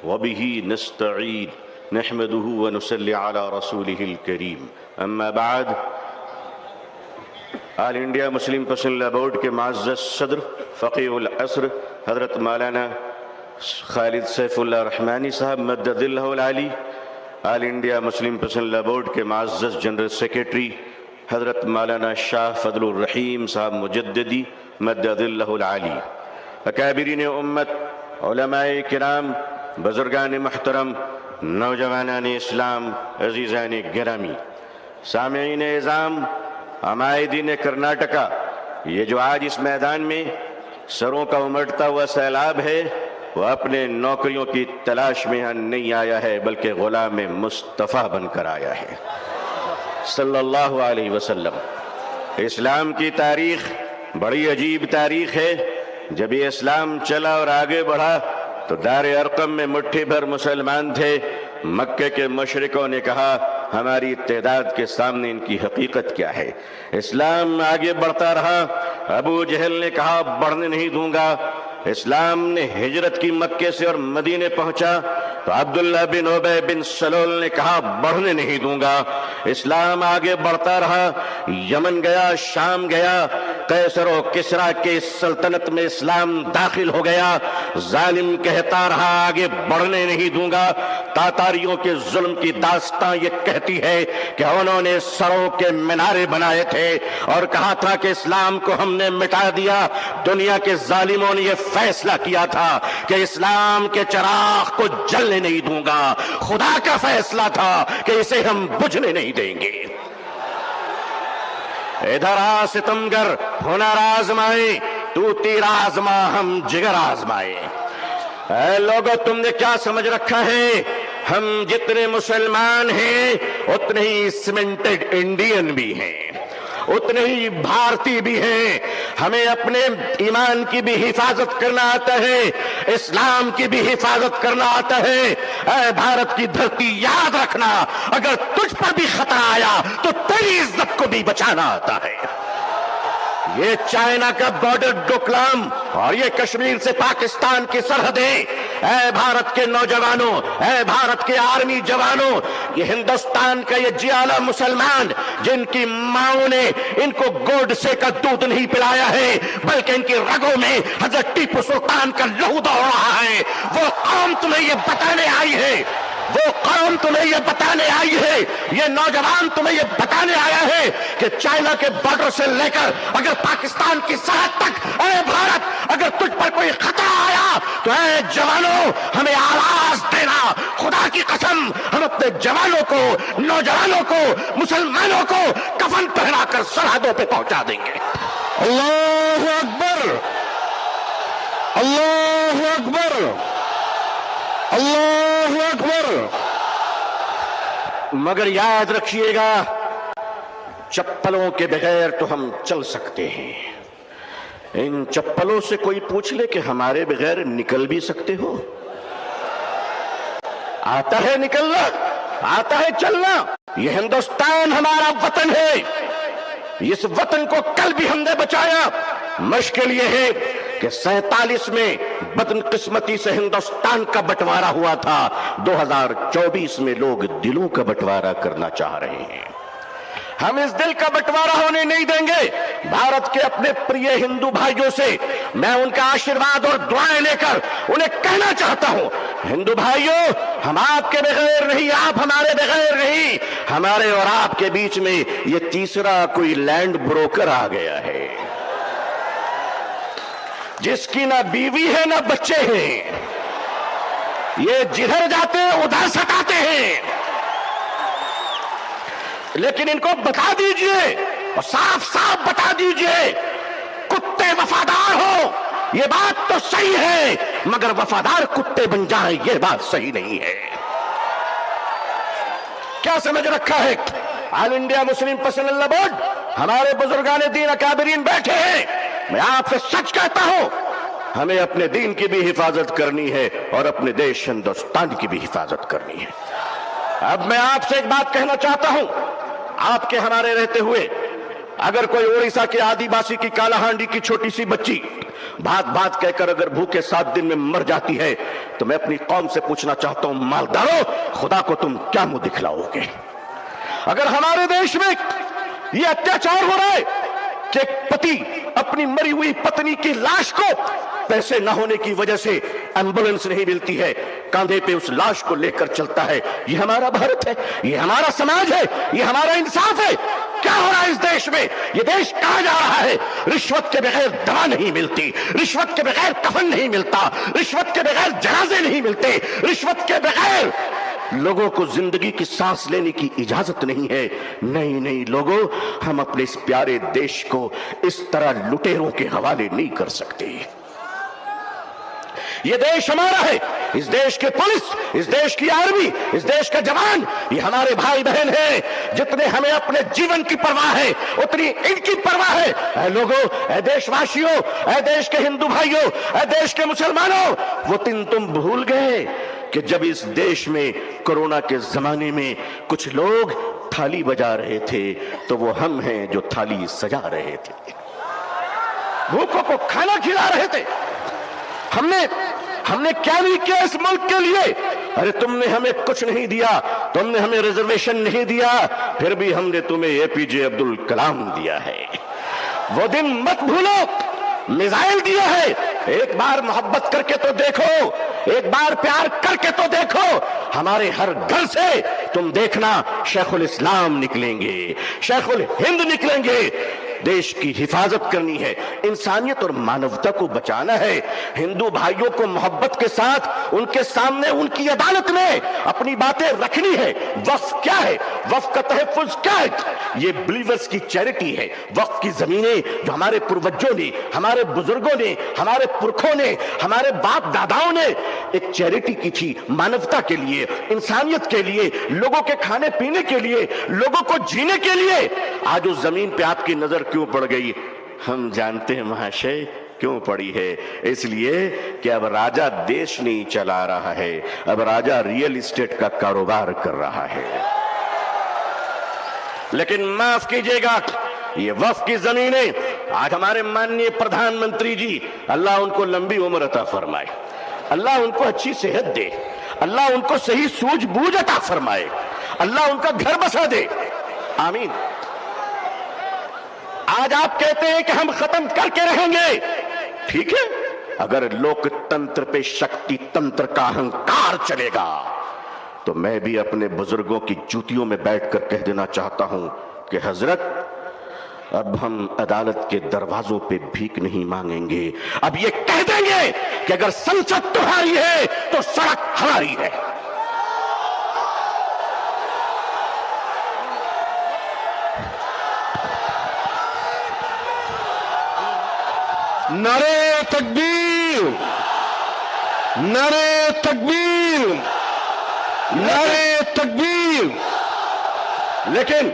وبه نستعين نحمده ونصلي على رسوله الكريم اما بعد آل انڈیا مسلم پرسنل لا بورڈ کے معزز صدر فقیہ العصر حضرت مولانا خالد سیف اللہ رحمانی صاحب مدد اللہ العالی، آل انڈیا مسلم پرسنل لا بورڈ کے معزز جنرل سیکریٹری حضرت مولانا شاہ فضل الرحیم صاحب مجددی مدد اللہ العالی، اکابرین امت، علماء کرام، بزرگان محترم، نوجوانان اسلام، عزیزان گرامی، سامعین اعظام، عمائدین کرناٹکا، یہ جو آج اس میدان میں سروں کا امٹتا ہوا سیلاب ہے وہ اپنے نوکریوں کی تلاش میں نہیں آیا ہے بلکہ غلام مصطفیٰ بن کر آیا ہے صلی اللہ علیہ وسلم۔ اسلام کی تاریخ بڑی عجیب تاریخ ہے۔ جب یہ اسلام چلا اور آگے بڑھا تو دار ارقم میں مٹھی بھر مسلمان تھے۔ مکے کے مشرکوں نے کہا ہماری تعداد کے سامنے ان کی حقیقت کیا ہے۔ اسلام آگے بڑھتا رہا، ابو جہل نے کہا بڑھنے نہیں دوں گا۔ اسلام نے ہجرت کی مکے سے اور مدینے پہنچا تو عبداللہ بن ابی بن سلول نے کہا بڑھنے نہیں دوں گا۔ اسلام آگے بڑھتا رہا، یمن گیا، شام گیا، قیصر و کسریٰ کے سلطنت میں اسلام داخل ہو گیا۔ ظالم کہتا رہا آگے بڑھنے نہیں دوں گا۔ تاتاریوں کے ظلم کی داستان یہ کہتی ہے کہ انہوں نے سروں کے مینارے بنائے تھے اور کہا تھا کہ اسلام کو ہم نے مٹا دیا۔ دنیا کے ظالموں نے یہ فیصلہ کیا تھا کہ اسلام کے چراغ کو جلنے نہیں دوں گا۔ خدا کا فیصلہ تھا کہ اسے ہم بجھنے نہیں دیں گے۔ ادھر آ ستمگر، ہنر آزمائے، تو تیر آزما ہم جگر آزمائے۔ اے لوگو تم نے کیا سمجھ رکھا ہے؟ ہم جتنے مسلمان ہیں اتنے ہی سیمنٹڈ انڈین بھی ہیں، اتنے ہی بھارتی بھی ہیں۔ ہمیں اپنے ایمان کی بھی حفاظت کرنا آتا ہے، اسلام کی بھی حفاظت کرنا آتا ہے۔ اے بھارت کی دھرتی یاد رکھنا، اگر تجھ پر بھی خطرہ آیا تو تیری عزت کو بھی بچانا آتا ہے۔ یہ چائنا کا بارڈر ڈوکلام اور یہ کشمیر سے پاکستان کی سرحدیں، اے بھارت کے نوجوانوں، اے بھارت کے آرمی جوانوں، یہ ہندوستان کا یہ جیالا مسلمان جن کی ماؤں نے ان کو گوڈسے کا دودھ نہیں پلایا ہے بلکہ ان کی رگوں میں حضرت ٹیپو سلطان کا لہو دوڑ رہا ہے، وہ قوم تمہیں یہ بتانے آئی ہے، وہ قوم تمہیں یہ بتانے آئی ہے، یہ نوجوان تمہیں یہ بتانے آیا ہے کہ چائنا کے بارڈر سے لے کر اگر پاکستان کی سرحد تک، اے بھارت اگر تجھ پر کوئی خطرہ آیا تو اے جوانوں ہمیں آواز دینا۔ خدا کی قسم ہم اپنے جوانوں کو، نوجوانوں کو، مسلمانوں کو کفن پہنا کر سرحدوں پہ پہنچا دیں گے۔ اللہ اکبر، اللہ اکبر، اللہ اکبر۔ مگر یاد رکھیے گا چپلوں کے بغیر تو ہم چل سکتے ہیں۔ ان چپلوں سے کوئی پوچھ لے کہ ہمارے بغیر نکل بھی سکتے ہو؟ آتا ہے نکلنا، آتا ہے چلنا۔ یہ ہندوستان ہمارا وطن ہے، اس وطن کو کل بھی ہم نے بچایا۔ مشکل یہ ہے کہ 47 میں بدن قسمتی سے ہندوستان کا بٹوارا ہوا تھا، 2024 میں لوگ دلوں کا بٹوارا کرنا چاہ رہے ہیں۔ ہم اس دل کا بٹوارا ہونے نہیں دیں گے۔ بھارت کے اپنے پریے ہندو بھائیوں سے میں ان کا آشیرواد اور دعائیں لے کر انہیں کہنا چاہتا ہوں، ہندو بھائیوں ہم آپ کے بغیر نہیں، آپ ہمارے بغیر نہیں۔ ہمارے اور آپ کے بیچ میں یہ تیسرا کوئی لینڈ بروکر آ گیا ہے جس کی نہ بیوی ہے نہ بچے ہیں۔ یہ جدھر جاتے ہیں ادھر ستاتے ہیں، لیکن ان کو بتا دیجئے اور صاف صاف بتا دیجئے، کتے وفادار ہو یہ بات تو صحیح ہے مگر وفادار کتے بن جائیں یہ بات صحیح نہیں ہے۔ کیا سمجھ رکھا ہے؟ آل انڈیا مسلم پرسنل لا بورڈ، ہمارے بزرگان دین اکابرین بیٹھے ہیں۔ میں آپ سے سچ کہتا ہوں ہمیں اپنے دین کی بھی حفاظت کرنی ہے اور اپنے دیش ہندوستان کی بھی حفاظت کرنی ہے۔ اب میں آپ سے ایک بات کہنا چاہتا ہوں، آپ کے ہمارے رہتے ہوئے اگر کوئی اڑیسہ کے آدی باسی کی کالا ہانڈی کی چھوٹی سی بچی بھات بھات کہہ کر اگر بھوکے 7 دن میں مر جاتی ہے تو میں اپنی قوم سے پوچھنا چاہتا ہوں، مالداروں خدا کو تم کیا منہ دکھلاؤ گے؟ اگر ہمارے دیش میں یہ اتیاچار ہو رہا ہے کہ ایک پتی اپنی مری ہوئی پتنی کی لاش کو پیسے نہ ہونے کی وجہ سے ایمبولنس نہیں ملتی ہے، کاندھے پہ اس لاش کو لے کر چلتا ہے، یہ ہمارا بھارت ہے، یہ ہمارا سماج ہے، یہ ہمارا انصاف ہے؟ کیا ہو رہا ہے اس دیش میں؟ یہ دیش کہاں جا رہا ہے؟ رشوت کے بغیر دوا نہیں ملتی، رشوت کے بغیر کفن نہیں ملتا، رشوت کے بغیر جنازے نہیں ملتے، رشوت کے بغیر لوگوں کو زندگی کی سانس لینے کی اجازت نہیں ہے۔ نہیں لوگوں، ہم اپنے اس پیارے دیش کو اس طرح لٹیروں کے حوالے نہیں کر سکتے۔ یہ دیش ہمارا ہے، اس دیش کے پولیس، اس دیش کی آرمی، اس دیش کا جوان، یہ ہمارے بھائی بہن ہیں۔ جتنے ہمیں اپنے جیون کی پرواہ ہے اتنی ان کی پرواہ ہے۔ اے لوگوں، اے دیش واسیوں، اے دیش کے ہندو بھائیوں، اے دیش کے مسلمانوں، وہ دن تم بھول گئے کہ جب اس دیش میں کورونا کے زمانے میں کچھ لوگ تھالی بجا رہے تھے تو وہ ہم ہیں جو تھالی سجا رہے تھے، بھوکوں کو کھانا کھلا رہے تھے۔ ہم نے کیا نہیں کیا اس ملک کے لیے؟ ارے تم نے ہمیں کچھ نہیں دیا، تم نے ہمیں ریزرویشن نہیں دیا، پھر بھی ہم نے تمہیں اے پی جے عبد الکلام دیا ہے۔ وہ دن مت بھولو، میزائل دیا ہے، ایک بار محبت کر کے تو دیکھو، ایک بار پیار کر کے تو دیکھو۔ ہمارے ہر گھر سے تم دیکھنا شیخ الاسلام نکلیں گے، شیخ الہند نکلیں گے۔ دیش کی حفاظت کرنی ہے، انسانیت اور مانوتا کو بچانا ہے۔ ہندو بھائیوں کو محبت کے ساتھ ان کے سامنے ان کی عدالت میں اپنی باتیں رکھنی ہے۔ وقف کیا ہے؟ وقف کا تحفظ کیا ہے؟ یہ بلیورز کی چیریٹی ہے۔ وقف کی زمینیں جو ہمارے پروجوں نے، ہمارے بزرگوں نے، ہمارے پرکھوں نے، ہمارے باپ داداؤں نے ایک چیریٹی کی تھی، مانوتا کے لیے، انسانیت کے لیے، لوگوں کے کھانے پینے کے لیے، لوگوں کو جینے کے لیے۔ آج اس زمین پہ آپ کی نظر کیوں پڑ گئی؟ ہم جانتے ہیں مہاشے کیوں پڑی ہے، اس لیے کہ اب راجہ دیش نہیں چلا رہا ہے، اب راجہ ریئل اسٹیٹ کا کاروبار کر رہا ہے۔ لیکن معاف کیجئے گا، یہ وقف کی زمینیں آج ہمارے ماننی پردھان منتری جی، اللہ ان کو لمبی عمر عطا فرمائے، اللہ ان کو اچھی صحت دے، اللہ ان کو صحیح سوجھ بوجھ عطا فرمائے، اللہ ان کا گھر بسا دے، آمین۔ آج آپ کہتے ہیں کہ ہم ختم کر کے رہیں گے، ٹھیک ہے، اگر لوک تنتر پہ شکتی تنتر کا اہنکار چلے گا تو میں بھی اپنے بزرگوں کی جوتیوں میں بیٹھ کر کہہ دینا چاہتا ہوں کہ حضرت اب ہم عدالت کے دروازوں پہ بھیک نہیں مانگیں گے، اب یہ کہہ دیں گے کہ اگر سنسد تمہاری ہے تو سڑک ہماری ہے۔ نعرے تکبیر، نعرے تکبیر، نعرے تکبیر۔ لیکن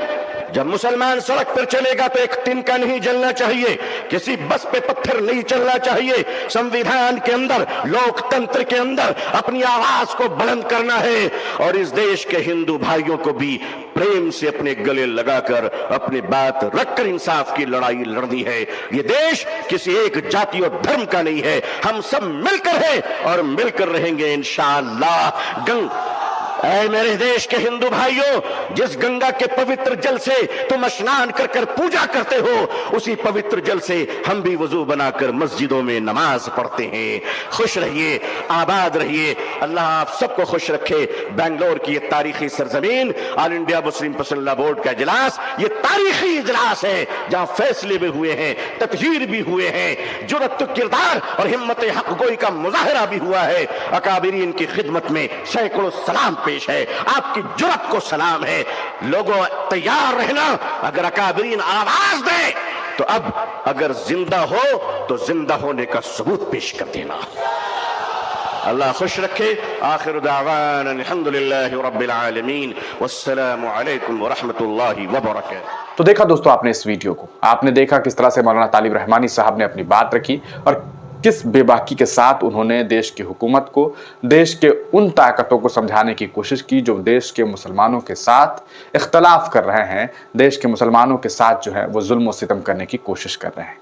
جب مسلمان سڑک پر چلے گا تو ایک تنکا نہیں جلنا چاہیے، کسی بس پہ پتھر نہیں چلنا چاہیے، سنویدھان کے اندر، لوک تنتر کے اندر اپنی آواز کو بلند کرنا ہے، اور اس دیش کے ہندو بھائیوں کو بھی پریم سے اپنے گلے لگا کر اپنی بات رکھ کر انصاف کی لڑائی لڑنی ہے۔ یہ دیش کسی ایک جاتی اور دھرم کا نہیں ہے، ہم سب مل کر ہیں اور مل کر رہیں گے انشاءاللہ۔ اے میرے دیش کے ہندو بھائیوں، جس گنگا کے پوتر جل سے تم اشنان کر کر پوجا کرتے ہو، اسی پوتر جل سے ہم بھی وضو بنا کر مسجدوں میں نماز پڑھتے ہیں۔ خوش رہیے، آباد رہیے، اللہ آپ سب کو خوش رکھے۔ بنگلور کی یہ تاریخی سرزمین، آل انڈیا مسلم پرسنل لا بورڈ کا اجلاس، یہ تاریخی اجلاس ہے جہاں فیصلے بھی ہوئے ہیں، تطہیر بھی ہوئے ہیں، جرأت کردار اور ہمت حق گوئی کا مظاہرہ بھی ہوا ہے۔ اکابرین کی خدمت میں سینکڑوں سلام پیش ہے، آپ کی جرأت کو سلام ہے۔ لوگوں تیار رہنا، اگر اکابرین آواز دیں تو اب اگر زندہ ہو تو زندہ ہونے کا ثبوت پیش کر دینا۔ اللہ خوش رکھے۔ آخر دعوانا الحمدللہ رب العالمین، والسلام علیکم ورحمۃ اللہ وبرکاتہ۔ تو دیکھا دوستو آپ نے اس ویڈیو کو، آپ نے دیکھا کس طرح سے مولانا طالب رحمانی صاحب نے اپنی بات رکھی اور کس بے باکی کے ساتھ انہوں نے دیش کی حکومت کو، دیش کے ان طاقتوں کو سمجھانے کی کوشش کی جو دیش کے مسلمانوں کے ساتھ اختلاف کر رہے ہیں، دیش کے مسلمانوں کے ساتھ جو ہے وہ ظلم و ستم کرنے کی کوشش کر رہے ہیں۔